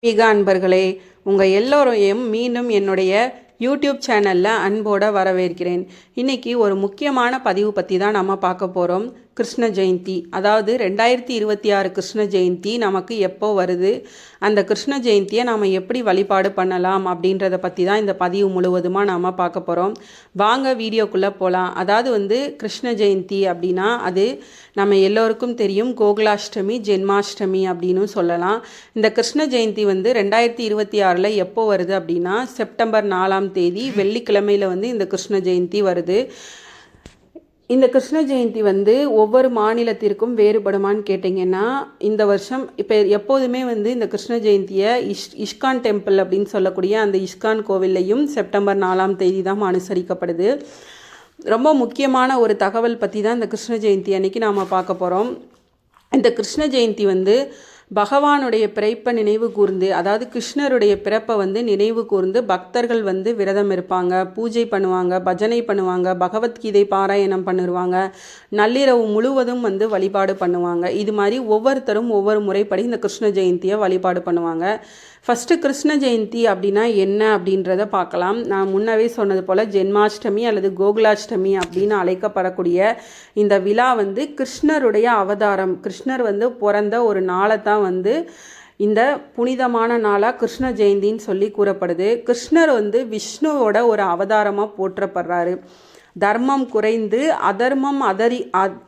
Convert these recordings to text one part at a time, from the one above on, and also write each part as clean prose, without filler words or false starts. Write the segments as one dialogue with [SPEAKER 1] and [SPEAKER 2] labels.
[SPEAKER 1] மிக அன்பர்களே, உங்கள் எல்லோரையும் மீண்டும் என்னுடைய யூடியூப் சேனலில் அன்போடு வரவேற்கிறேன். இன்றைக்கி ஒரு முக்கியமான பதிவு பற்றி தான் நம்ம பார்க்க போகிறோம். கிருஷ்ண ஜெயந்தி, அதாவது 2026 கிருஷ்ண ஜெயந்தி நமக்கு எப்போ வருது, அந்த கிருஷ்ண ஜெயந்தியை நாம் எப்படி வழிபாடு பண்ணலாம் அப்படின்றத பற்றி தான் இந்த பதிவு முழுவதுமாக நாம் பார்க்க போகிறோம். வாங்க வீடியோக்குள்ளே போகலாம். அதாவது கிருஷ்ண ஜெயந்தி அப்படின்னா அது நம்ம எல்லோருக்கும் தெரியும், கோகுலாஷ்டமி, ஜென்மாஷ்டமி அப்படின்னு சொல்லலாம். இந்த கிருஷ்ண ஜெயந்தி 2026 எப்போ வருது அப்படின்னா செப்டம்பர் 4ஆம் தேதி வெள்ளிக்கிழமையில் இந்த கிருஷ்ண ஜெயந்தி வருது. இந்த கிருஷ்ண ஜெயந்தி ஒவ்வொரு மாநிலத்திற்கும் வேறுபடுமான்னு கேட்டிங்கன்னா, இந்த வருஷம் இப்போ எப்போதுமே இந்த கிருஷ்ண ஜெயந்தியை இஸ்கான் டெம்பிள் அப்படின்னு சொல்லக்கூடிய அந்த இஸ்கான் கோவில்லையும் செப்டம்பர் 4ஆம் தேதி தான் அனுசரிக்கப்படுது. ரொம்ப முக்கியமான ஒரு தகவல் பற்றி தான் இந்த கிருஷ்ண ஜெயந்தி அன்னைக்கு நாம் பார்க்க போகிறோம். இந்த கிருஷ்ண ஜெயந்தி பகவானுடைய பிறப்பை நினைவு கூர்ந்து, அதாவது கிருஷ்ணருடைய பிறப்பை நினைவு கூர்ந்து பக்தர்கள் விரதம் இருப்பாங்க, பூஜை பண்ணுவாங்க, பஜனை பண்ணுவாங்க, பகவத்கீதை பாராயணம் பண்ணிடுவாங்க, நள்ளிரவு முழுவதும் வழிபாடு பண்ணுவாங்க. இது மாதிரி ஒவ்வொருத்தரும் ஒவ்வொரு முறைப்படி இந்த கிருஷ்ண ஜெயந்தியை வழிபாடு பண்ணுவாங்க. ஃபஸ்ட்டு கிருஷ்ண ஜெயந்தி அப்படின்னா என்ன அப்படின்றத பார்க்கலாம். நான் முன்னவே சொன்னது போல் ஜென்மாஷ்டமி அல்லது கோகுலாஷ்டமி அப்படின்னு அழைக்கப்படக்கூடிய இந்த விழா கிருஷ்ணருடைய அவதாரம், கிருஷ்ணர் பிறந்த ஒரு நாளை தான் இந்த புனிதமான நாளாக கிருஷ்ண ஜெயந்தின்னு சொல்லி கூறப்படுது. கிருஷ்ணர் விஷ்ணுவோட ஒரு அவதாரமாக போற்றப்படுறாரு. தர்மம் குறைந்து அதர்மம்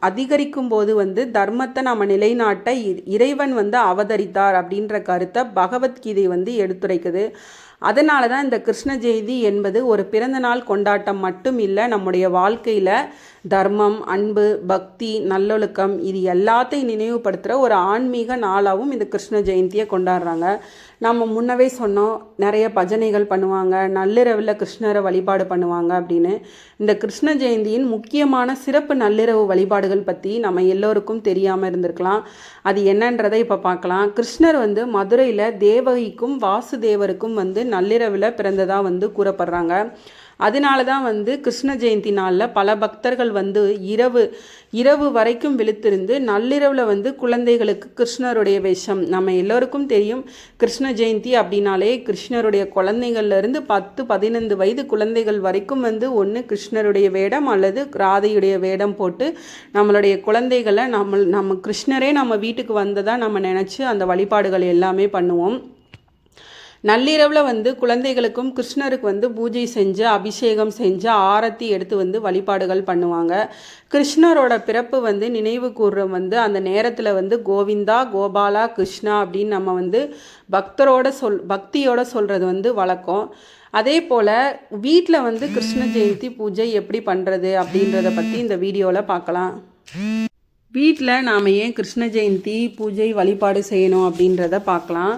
[SPEAKER 1] அதிகரிக்கும் போது தர்மத்தை நம்ம நிலைநாட்ட இறைவன் அவதரித்தார் அப்படின்ற கருத்தை பகவத்கீதை எடுத்துரைக்குது. அதனால தான் இந்த கிருஷ்ண ஜெயந்தி என்பது ஒரு பிறந்தநாள் கொண்டாட்டம் மட்டும் இல்லை, நம்முடைய வாழ்க்கையில் தர்மம், அன்பு, பக்தி, நல்லொழுக்கம் இது எல்லாத்தையும் நினைவுபடுத்துகிற ஒரு ஆன்மீக நாளாகவும் இந்த கிருஷ்ண ஜெயந்தியை கொண்டாடுறாங்க. நம்ம முன்னவே சொன்னோம், நிறைய பஜனைகள் பண்ணுவாங்க, நள்ளிரவில் கிருஷ்ணரை வழிபாடு பண்ணுவாங்க அப்படின்னு. இந்த கிருஷ்ண ஜெயந்தியின் முக்கியமான சிறப்பு நள்ளிரவு வழிபாடுகள் பற்றி நம்ம எல்லோருக்கும் தெரியாமல் இருந்திருக்கலாம். அது என்னன்றதை இப்போ பார்க்கலாம். கிருஷ்ணர் மதுரையில் தேவகிக்கும் வாசுதேவருக்கும் நள்ளிரவில் பிறந்ததாக கூறப்படுறாங்க. அதனால தான் கிருஷ்ண ஜெயந்தி நாளில் பல பக்தர்கள் இரவு வரைக்கும் விழித்திருந்து நள்ளிரவில் குழந்தைகளுக்கு கிருஷ்ணருடைய வேஷம், நம்ம எல்லோருக்கும் தெரியும் கிருஷ்ண ஜெயந்தி அப்படின்னாலே கிருஷ்ணருடைய குழந்தைகள்லேருந்து 10-15 வயது குழந்தைகள் வரைக்கும் ஒன்று கிருஷ்ணருடைய வேடம் அல்லது ராதையுடைய வேடம் போட்டு நம்மளுடைய குழந்தைகளை நம்ம கிருஷ்ணரே நம்ம வீட்டுக்கு வந்ததாக நம்ம நினச்சி அந்த வழிபாடுகள் எல்லாமே பண்ணுவோம். நள்ளிரவில் குழந்தைகளுக்கும் கிருஷ்ணருக்கு பூஜை செஞ்சு, அபிஷேகம் செஞ்சு, ஆரத்தி எடுத்து வழிபாடுகள் பண்ணுவாங்க. கிருஷ்ணரோட பிறப்பு நினைவு கூர்ற அந்த நேரத்தில் கோவிந்தா, கோபாலா, கிருஷ்ணா அப்படின்னு நம்ம பக்தியோட சொல்கிறது வழக்கம். அதே போல் வீட்டில் கிருஷ்ண ஜெயந்தி பூஜை எப்படி பண்ணுறது அப்படின்றத பற்றி இந்த வீடியோவில் பார்க்கலாம். வீட்டில் நாம் ஏன் கிருஷ்ண ஜெயந்தி பூஜை வழிபாடு செய்யணும் அப்படின்றத பார்க்கலாம்.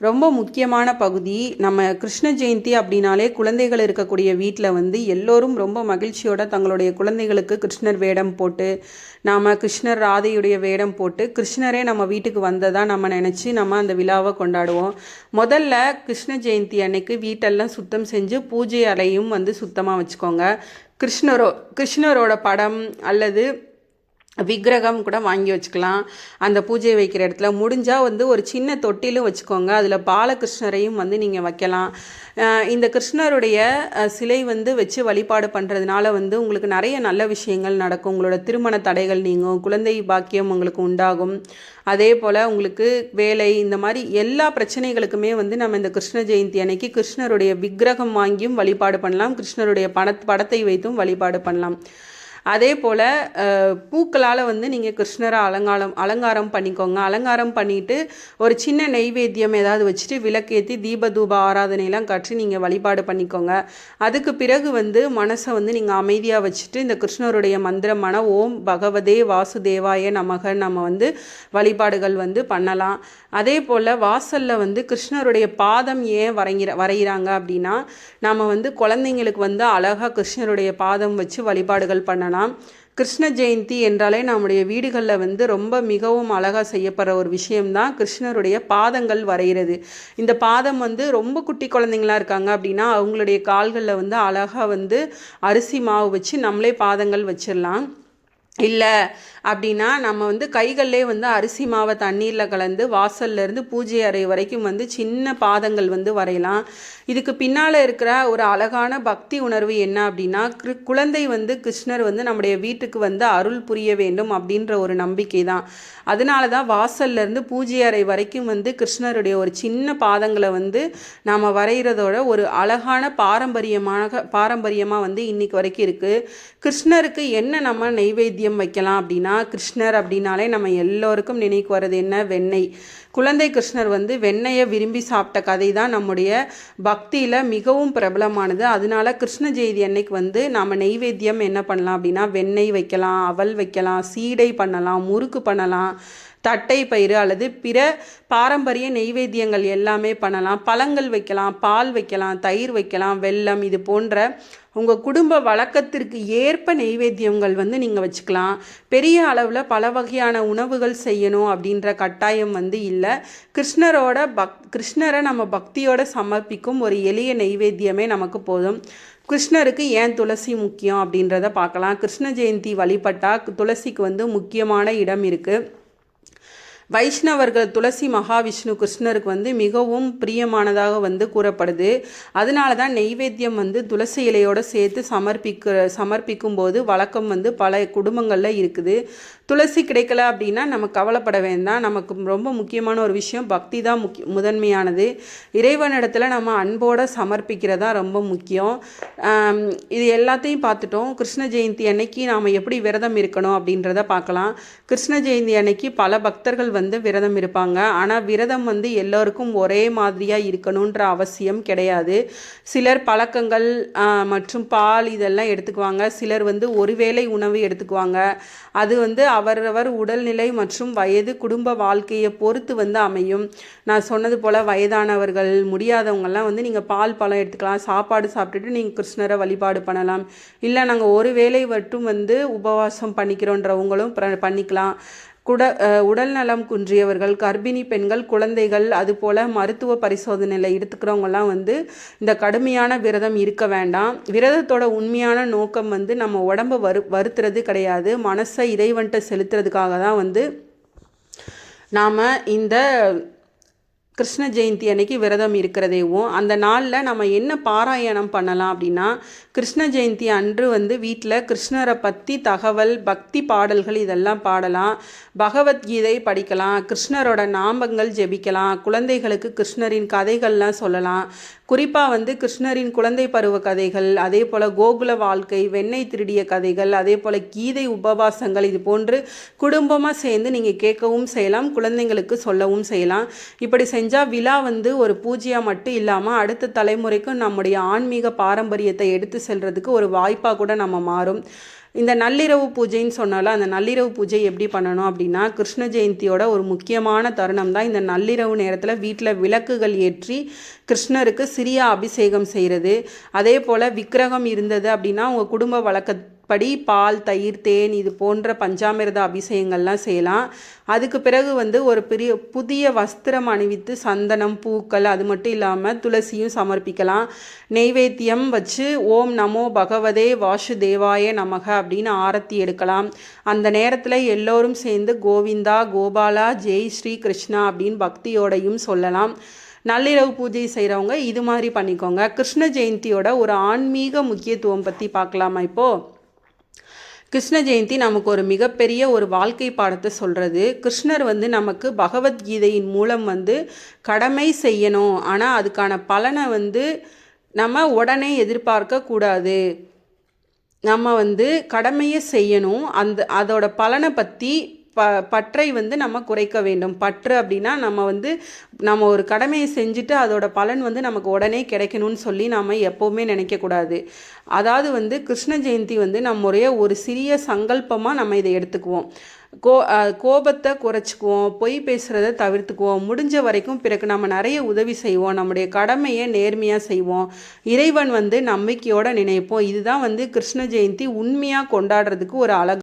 [SPEAKER 1] ரொம்ப முக்கியமான பகுதி. நம்ம கிருஷ்ண ஜெயந்தி அப்படின்னாலே குழந்தைகள் இருக்கக்கூடிய வீட்டில் எல்லோரும் ரொம்ப மகிழ்ச்சியோட தங்களுடைய குழந்தைகளுக்கு கிருஷ்ணர் வேடம் போட்டு, நாம் கிருஷ்ணர் ராதையுடைய வேடம் போட்டு கிருஷ்ணரே நம்ம வீட்டுக்கு வந்ததாக நம்ம நினச்சி நம்ம அந்த விழாவை கொண்டாடுவோம். முதல்ல கிருஷ்ண ஜெயந்தி அன்னைக்கு வீட்டெல்லாம் சுத்தம் செஞ்சு பூஜை அறையும் சுத்தமாக வச்சுக்கோங்க. கிருஷ்ணரோட படம் அல்லது விக்கிரகம் கூட வாங்கி வச்சுக்கலாம். அந்த பூஜை வைக்கிற இடத்துல முடிஞ்சால் ஒரு சின்ன தொட்டிலும் வச்சுக்கோங்க. அதில் பாலகிருஷ்ணரையும் நீங்கள் வைக்கலாம். இந்த கிருஷ்ணருடைய சிலை வச்சு வழிபாடு பண்ணுறதுனால உங்களுக்கு நிறைய நல்ல விஷயங்கள் நடக்கும். உங்களோட திருமண தடைகள் நீங்கும், குழந்தை பாக்கியம் உங்களுக்கு உண்டாகும். அதே போல் உங்களுக்கு வேலை, இந்த மாதிரி எல்லா பிரச்சனைகளுக்குமே நம்ம இந்த கிருஷ்ண ஜெயந்தி அன்னைக்கு கிருஷ்ணருடைய விக்கிரகம் வாங்கியும் வழிபாடு பண்ணலாம், கிருஷ்ணருடைய படத்தை வைத்தும் வழிபாடு பண்ணலாம். அதே போல் பூக்களால் நீங்கள் கிருஷ்ணரை அலங்காரம் பண்ணிக்கோங்க. அலங்காரம் பண்ணிவிட்டு ஒரு சின்ன நெய்வேத்தியம் ஏதாவது வச்சுட்டு விளக்கேற்றி தீப ஆராதனையெல்லாம் காட்டி நீங்கள் வழிபாடு பண்ணிக்கோங்க. அதுக்கு பிறகு மனசை நீங்கள் அமைதியாக வச்சுட்டு இந்த கிருஷ்ணருடைய மந்திரமான ஓம் பகவதே வாசுதேவாய நமக நம்ம வழிபாடுகள் பண்ணலாம். அதே போல் வாசலில் கிருஷ்ணருடைய பாதம் ஏன் வரைகிறாங்க அப்படின்னா, நம்ம குழந்தைங்களுக்கு அழகாக கிருஷ்ணருடைய பாதம் வச்சு வழிபாடுகள் பண்ணலாம். கிருஷ்ண ஜெயந்தி என்றாலே நம்முடைய வீடுகளில் ரொம்ப மிகவும் அழகாக செய்யப்படுற ஒரு விஷயம்தான் கிருஷ்ணருடைய பாதங்கள் வரைகிறது. இந்த பாதம் ரொம்ப குட்டி குழந்தைங்களா இருக்காங்க அப்படின்னா அவங்களுடைய கால்களில் அழகாக அரிசி மாவு வச்சு நம்மளே பாதங்கள் வச்சிடலாம். இல்லை அப்படின்னா நம்ம வந்து கைகள்லே வந்து அரிசி மாவை தண்ணீரில் கலந்து வாசல்லேருந்து பூஜை அறை வரைக்கும் வந்து சின்ன பாதங்கள் வந்து வரையலாம். இதுக்கு பின்னால் இருக்கிற ஒரு அழகான பக்தி உணர்வு என்ன அப்படின்னா, குழந்தை வந்து கிருஷ்ணர் வந்து நம்முடைய வீட்டுக்கு வந்து அருள் புரிய வேண்டும் அப்படின்ற ஒரு நம்பிக்கை தான். அதனால தான் வாசல்லேருந்து பூஜை அறை வரைக்கும் வந்து கிருஷ்ணருடைய ஒரு சின்ன பாதங்களை வந்து நாம் வரைகிறதோட ஒரு அழகான பாரம்பரியமாக வந்து இன்னைக்கு வரைக்கும் இருக்குது. கிருஷ்ணருக்கு என்ன நம்ம நெய்வேத்தியம் வைக்கலாம் அப்படின்னா, கிருஷ்ணர் அப்படின்னாலே நம்ம எல்லோருக்கும் நினைக்கு வர்றது என்ன? வெண்ணெய். குழந்தை கிருஷ்ணர் வந்து வெண்ணெயை விரும்பி சாப்பிட்ட கதை தான் நம்முடைய பக்தியில் மிகவும் பிரபலமானது. அதனால கிருஷ்ண ஜெயந்தி அன்னைக்கு வந்து நாம் நெய்வேத்தியம் என்ன பண்ணலாம் அப்படின்னா, வெண்ணெய் வைக்கலாம், அவல் வைக்கலாம், சீடை பண்ணலாம், முறுக்கு பண்ணலாம், தட்டை பயிறு அல்லது பிற பாரம்பரிய நெய்வேத்தியங்கள் எல்லாமே பண்ணலாம். பழங்கள் வைக்கலாம், பால் வைக்கலாம், தயிர் வைக்கலாம், வெல்லம், இது போன்ற உங்கள் குடும்ப வழக்கத்திற்கு ஏற்ப நெய்வேத்தியங்கள் வந்து நீங்கள் வச்சுக்கலாம். பெரிய அளவில் பல வகையான உணவுகள் செய்யணும் அப்படின்ற கட்டாயம் வந்து இல்லை. கிருஷ்ணரை நம்ம பக்தியோடு சமர்ப்பிக்கும் ஒரு எளிய நெய்வேத்தியமே நமக்கு போதும். கிருஷ்ணருக்கு ஏன் துளசி முக்கியம் அப்படின்றத பார்க்கலாம். கிருஷ்ண ஜெயந்தி வழிபட்டால் துளசிக்கு வந்து முக்கியமான இடம் இருக்குது. வைஷ்ணவர்கள் துளசி மகாவிஷ்ணு கிருஷ்ணருக்கு வந்து மிகவும் பிரியமானதாக வந்து கூறப்படுது. அதனால தான் நெய்வேத்தியம் வந்து துளசி இலையோடு சேர்த்து சமர்ப்பிக்கும் போது வழக்கம் வந்து பல குடும்பங்களில் இருக்குது. துளசி கிடைக்கல அப்படின்னா நம்ம கவலைப்பட வேண்டாம். நமக்கு ரொம்ப முக்கியமான ஒரு விஷயம் பக்தி தான் முதன்மையானது. இறைவனிடத்தில் நம்ம அன்போடு சமர்ப்பிக்கிறதா ரொம்ப முக்கியம். இது எல்லாத்தையும் பார்த்துட்டோம். கிருஷ்ண ஜெயந்தி அன்னைக்கு நாம் எப்படி விரதம் இருக்கணும் அப்படின்றத பார்க்கலாம். கிருஷ்ண ஜெயந்தி அன்னைக்கு பல பக்தர்கள் வந்து விரதம் இருப்பாங்க. ஆனால் விரதம் வந்து எல்லோருக்கும் ஒரே மாதிரியாக இருக்கணுன்ற அவசியம் கிடையாது. சிலர் பழக்கங்கள் மற்றும் பால் இதெல்லாம் எடுத்துக்குவாங்க. சிலர் வந்து ஒருவேளை உணவு எடுத்துக்குவாங்க. அது வந்து அவரவர் உடல்நிலை மற்றும் வயது, குடும்ப வாழ்க்கையை பொறுத்து வந்து அமையும். நான் சொன்னது போல் வயதானவர்கள், முடியாதவங்கெல்லாம் வந்து நீங்கள் பால் பழம் எடுத்துக்கலாம். சாப்பாடு சாப்பிட்டுட்டு நீங்கள் கிருஷ்ணரை வழிபாடு பண்ணலாம். இல்லை நாங்கள் ஒரு வேளை மட்டும் வந்து உபவாசம் பண்ணிக்கிறோன்றவங்களும் பண்ணிக்கலாம். உடல் நலம் குன்றியவர்கள், கர்ப்பிணி பெண்கள், குழந்தைகள், அதுபோல் மருத்துவ பரிசோதனையில் எடுத்துக்கிறவங்கலாம் வந்து இந்த கடுமையான விரதம் இருக்க வேண்டாம். விரதத்தோட உண்மையான நோக்கம் வந்து நம்ம உடம்பை வருத்துறது கிடையாது. மனசை இறைவன்ட்ட செலுத்துறதுக்காக தான் வந்து நாம் இந்த கிருஷ்ண ஜெயந்தி அன்னைக்கு விரதம் இருக்கிறதேவும். அந்த நாளில் நம்ம என்ன பாராயணம் பண்ணலாம் அப்படின்னா, கிருஷ்ண ஜெயந்தி அன்று வந்து வீட்டில் கிருஷ்ணரை பற்றி தகவல், பக்தி பாடல்கள் இதெல்லாம் பாடலாம். பகவத்கீதை படிக்கலாம், கிருஷ்ணரோட நாமங்கள் ஜெபிக்கலாம், குழந்தைகளுக்கு கிருஷ்ணரின் கதைகள்லாம் சொல்லலாம். குறிப்பாக வந்து கிருஷ்ணரின் குழந்தை பருவ கதைகள், அதே போல் கோகுல வாழ்க்கை, வெண்ணெய் திருடிய கதைகள், அதே போல் கீதை உபவாசங்கள், இது போன்று குடும்பமாக சேர்ந்து நீங்கள் கேட்கவும் செய்யலாம், குழந்தைங்களுக்கு சொல்லவும் செய்யலாம். இப்படி செஞ்சால் விழா வந்து ஒரு பூஜையாக மட்டும் இல்லாமல் அடுத்த தலைமுறைக்கும் நம்முடைய ஆன்மீக பாரம்பரியத்தை எடுத்து செல்றதுக்கு ஒரு வாய்ப்பாக கூட நம்ம மாறும். இந்த நள்ளிரவு பூஜைன்னு சொன்னாலும் அந்த நள்ளிரவு பூஜை எப்படி பண்ணணும் அப்படின்னா, கிருஷ்ண ஜெயந்தியோட ஒரு முக்கியமான தருணம் தான் இந்த நள்ளிரவு நேரத்தில் வீட்டில் விளக்குகள் ஏற்றி கிருஷ்ணருக்கு சிறிய அபிஷேகம் செய்கிறது. அதே போல் விக்கிரகம் இருந்தது அப்படின்னா உங்கள் குடும்ப வழக்கப்படி பால், தயிர், தேன் இது போன்ற பஞ்சாமிர்த அபிஷேகங்கள்லாம் செய்யலாம். அதுக்கு பிறகு வந்து ஒரு புதிய வஸ்திரம் அணிவித்து சந்தனம், பூக்கள், அது மட்டும் இல்லாமல் துளசியும் சமர்ப்பிக்கலாம். நெய்வேத்தியம் வச்சு ஓம் நமோ பகவதே வாசுதேவாய நமக அப்படின்னு ஆரத்தி எடுக்கலாம். அந்த நேரத்தில் எல்லோரும் சேர்ந்து கோவிந்தா, கோபாலா, ஜெய் ஸ்ரீ கிருஷ்ணா அப்படின்னு பக்தியோடையும் சொல்லலாம். நள்ளிரவு பூஜை செய்கிறவங்க இது மாதிரி பண்ணிக்கோங்க. கிருஷ்ண ஜெயந்தியோட ஒரு ஆன்மீக முக்கியத்துவம் பற்றி பார்க்கலாமா இப்போது? கிருஷ்ண ஜெயந்தி நமக்கு ஒரு மிகப்பெரிய ஒரு வாழ்க்கை பாடத்தை சொல்கிறது. கிருஷ்ணர் வந்து நமக்கு பகவத்கீதையின் மூலம் வந்து கடமை செய்யணும், ஆனால் அதுக்கான பலனை வந்து நம்ம உடனே எதிர்பார்க்கக்கூடாது. நம்ம வந்து கடமையை செய்யணும், அதோட பலனை பற்றி பற்றை வந்து நம்ம குறைக்க வேண்டும். பற்று அப்படின்னா நம்ம ஒரு கடமையை செஞ்சுட்டு அதோட பலன் வந்து நமக்கு உடனே கிடைக்கணும்னு சொல்லி நம்ம எப்போவுமே நினைக்கக்கூடாது. அதாவது வந்து கிருஷ்ண ஜெயந்தி வந்து நம்முடைய ஒரு சிறிய சங்கல்பமாக நம்ம இதை எடுத்துக்குவோம். கோபத்தை குறைச்சிக்குவோம், பொய் பேசுகிறத தவிர்த்துக்குவோம், முடிஞ்ச வரைக்கும் பிறகு நம்ம நிறைய உதவி செய்வோம், நம்முடைய கடமையை நேர்மையாக செய்வோம், இறைவன் வந்து நம்பிக்கையோடு நினைப்போம். இதுதான் வந்து கிருஷ்ண ஜெயந்தி உண்மையாக கொண்டாடுறதுக்கு ஒரு அழகு.